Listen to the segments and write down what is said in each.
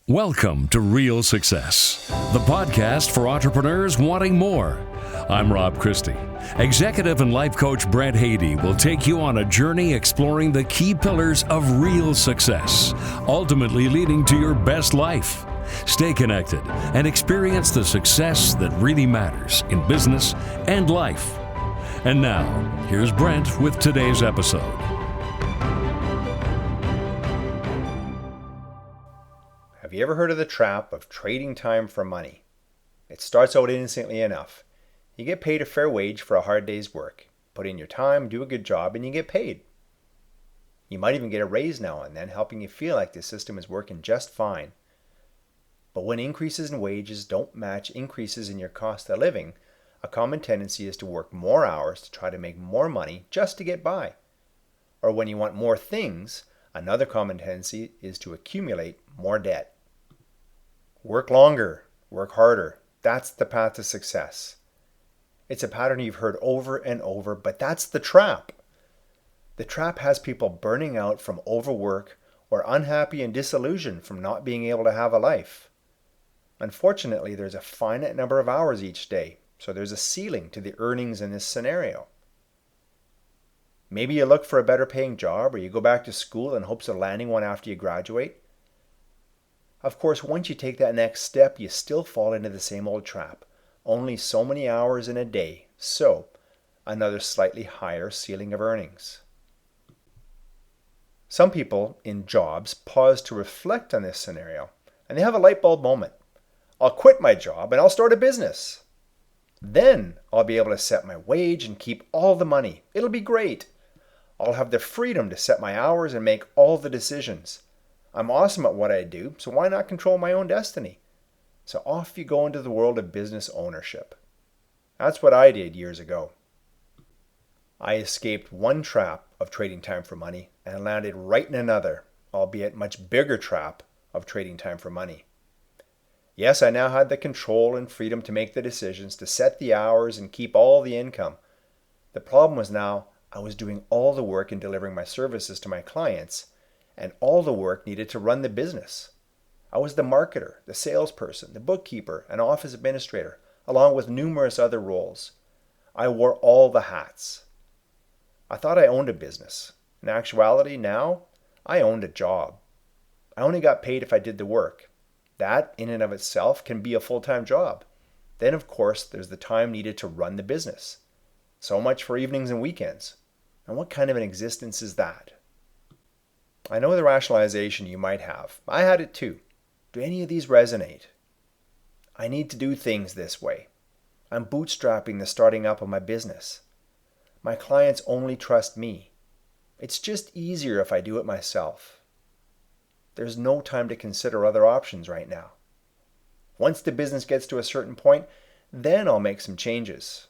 Welcome to Real Success, the podcast for entrepreneurs wanting more. I'm Rob Christie. Executive and life coach Brent will take you on a journey exploring the key pillars of real success, ultimately leading to your best life. Stay connected and experience the success that really matters in business and life. And now, here's Brent with today's episode. Have you ever heard of the trap of trading time for money? It starts out innocently enough. You get paid a fair wage for a hard day's work. Put in your time, do a good job, and you get paid. You might even get a raise now and then, helping you feel like the system is working just fine. But when increases in wages don't match increases in your cost of living, a common tendency is to work more hours to try to make more money just to get by. Or when you want more things, another common tendency is to accumulate more debt. Work longer, work harder. That's the path to success. It's a pattern you've heard over and over, but that's the trap. The trap has people burning out from overwork or unhappy and disillusioned from not being able to have a life. Unfortunately, there's a finite number of hours each day, so there's a ceiling to the earnings in this scenario. Maybe you look for a better paying job or you go back to school in hopes of landing one after you graduate. Of course, once you take that next step, you still fall into the same old trap. Only so many hours in a day, so another slightly higher ceiling of earnings. Some people in jobs pause to reflect on this scenario, and they have a light bulb moment. I'll quit my job and I'll start a business. Then I'll be able to set my wage and keep all the money. It'll be great. I'll have the freedom to set my hours and make all the decisions. I'm awesome at what I do, so why not control my own destiny? So off you go into the world of business ownership. That's what I did years ago. I escaped one trap of trading time for money and landed right in another, albeit much bigger trap of trading time for money. Yes, I now had the control and freedom to make the decisions, to set the hours and keep all the income. The problem was now I was doing all the work in delivering my services to my clients, and all the work needed to run the business. I was the marketer, the salesperson, the bookkeeper, and office administrator, along with numerous other roles. I wore all the hats. I thought I owned a business. In actuality, now, I owned a job. I only got paid if I did the work. That, in and of itself, can be a full-time job. Then, of course, there's the time needed to run the business. So much for evenings and weekends. And what kind of an existence is that? I know the rationalization you might have. I had it too. Do any of these resonate? I need to do things this way. I'm bootstrapping the starting up of my business. My clients only trust me. It's just easier if I do it myself. There's no time to consider other options right now. Once the business gets to a certain point, then I'll make some changes.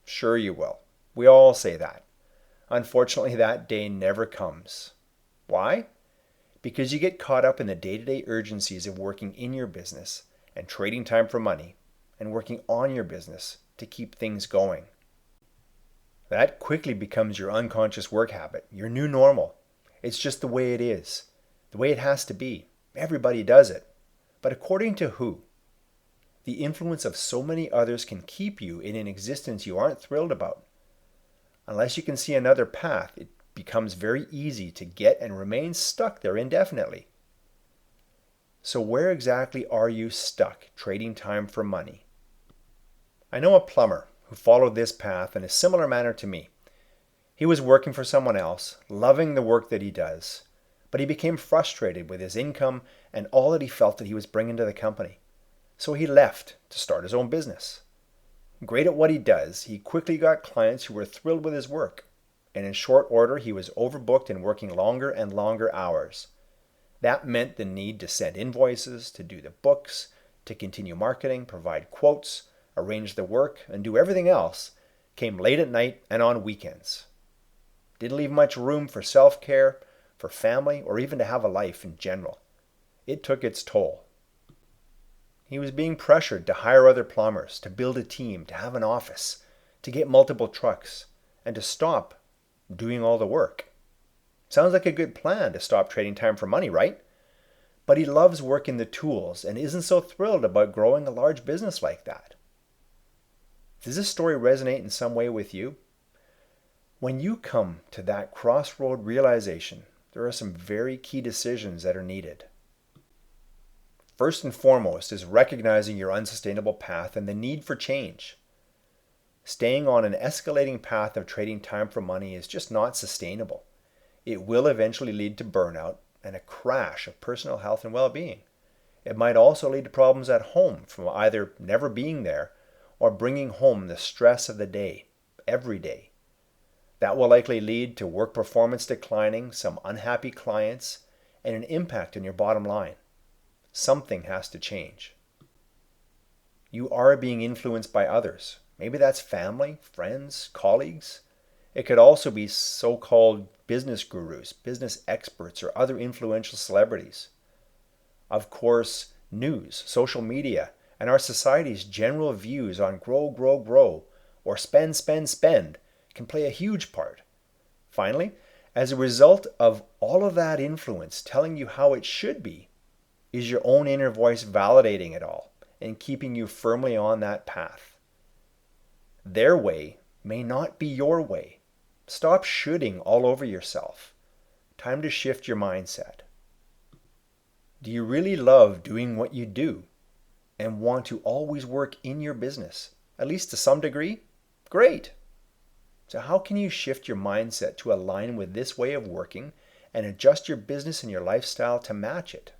Sure you will. We all say that. Unfortunately, that day never comes. Why? Because you get caught up in the day-to-day urgencies of working in your business and trading time for money and working on your business to keep things going. That quickly becomes your unconscious work habit, your new normal. It's just the way it is, the way it has to be. Everybody does it. But according to who? The influence of so many others can keep you in an existence you aren't thrilled about. Unless you can see another path, it becomes very easy to get and remain stuck there indefinitely. So where exactly are you stuck trading time for money? I know a plumber who followed this path in a similar manner to me. He was working for someone else, loving the work that he does, but he became frustrated with his income and all that he felt that he was bringing to the company. So he left to start his own business. Great at what he does, he quickly got clients who were thrilled with his work. And in short order, he was overbooked and working longer and longer hours. That meant the need to send invoices, to do the books, to continue marketing, provide quotes, arrange the work, and do everything else came late at night and on weekends. Didn't leave much room for self-care, for family, or even to have a life in general. It took its toll. He was being pressured to hire other plumbers, to build a team, to have an office, to get multiple trucks, and to stop doing all the work. Sounds like a good plan to stop trading time for money, right? but he loves working the tools and isn't so thrilled about growing a large business like that. Does this story resonate in some way with you? When you come to that crossroad realization, there are some very key decisions that are needed. First and foremost is recognizing your unsustainable path and the need for change. Staying on an escalating path of trading time for money is just not sustainable. It will eventually lead to burnout and a crash of personal health and well-being. It might also lead to problems at home from either never being there or bringing home the stress of the day, every day. That will likely lead to work performance declining, some unhappy clients, and an impact on your bottom line. Something has to change. You are being influenced by others. Maybe that's family, friends, colleagues. It could also be so-called business gurus, business experts, or other influential celebrities. Of course, news, social media, and our society's general views on grow, grow, grow, or spend, spend, spend can play a huge part. Finally, as a result of all of that influence telling you how it should be, is your own inner voice validating it all and keeping you firmly on that path. Their way may not be your way. Stop shooting all over yourself. Time to shift your mindset. Do you really love doing what you do and want to always work in your business, at least to some degree? Great. So how can you shift your mindset to align with this way of working and adjust your business and your lifestyle to match it?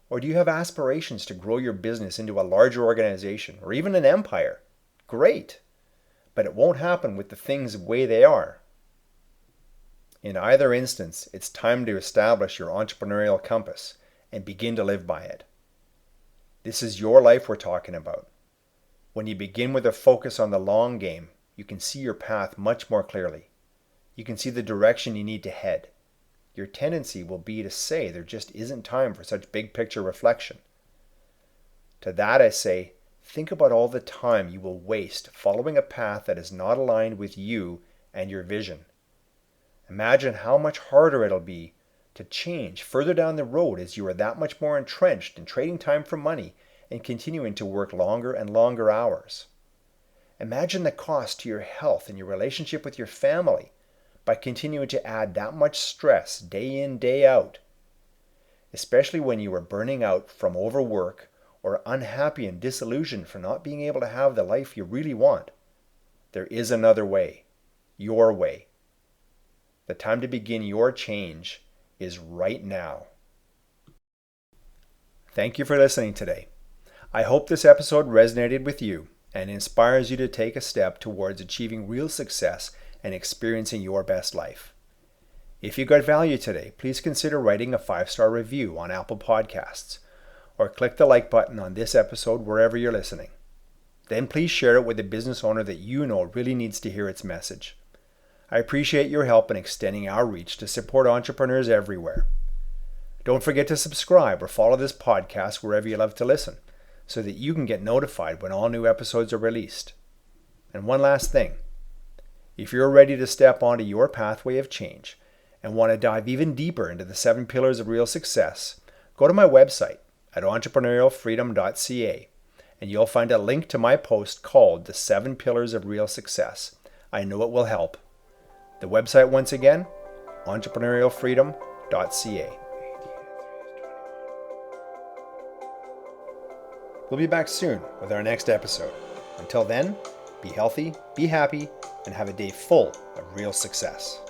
Or do you have aspirations to grow your business into a larger organization or even an empire? Great. But it won't happen with the things the way they are. In either instance, it's time to establish your entrepreneurial compass and begin to live by it. This is your life we're talking about. When you begin with a focus on the long game, you can see your path much more clearly. You can see the direction you need to head. Your tendency will be to say there just isn't time for such big picture reflection. To that I say, think about all the time you will waste following a path that is not aligned with you and your vision. Imagine how much harder it'll be to change further down the road as you are that much more entrenched in trading time for money and continuing to work longer and longer hours. Imagine the cost to your health and your relationship with your family by continuing to add that much stress day in, day out, especially when you are burning out from overwork or unhappy and disillusioned for not being able to have the life you really want. There is another way, your way. The time to begin your change is right now. Thank you for listening today. I hope this episode resonated with you and inspires you to take a step towards achieving real success and experiencing your best life. If you got value today, please consider writing a 5-star review on Apple Podcasts or click the like button on this episode wherever you're listening. Then please share it with a business owner that you know really needs to hear its message. I appreciate your help in extending our reach to support entrepreneurs everywhere. Don't forget to subscribe or follow this podcast wherever you love to listen so that you can get notified when all new episodes are released. And one last thing. If you're ready to step onto your pathway of change and want to dive even deeper into the 7 pillars of real success, go to my website at entrepreneurialfreedom.ca and you'll find a link to my post called The 7 Pillars of Real Success. I know it will help. The website once again, entrepreneurialfreedom.ca. We'll be back soon with our next episode. Until then, be healthy, be happy, and have a day full of real success.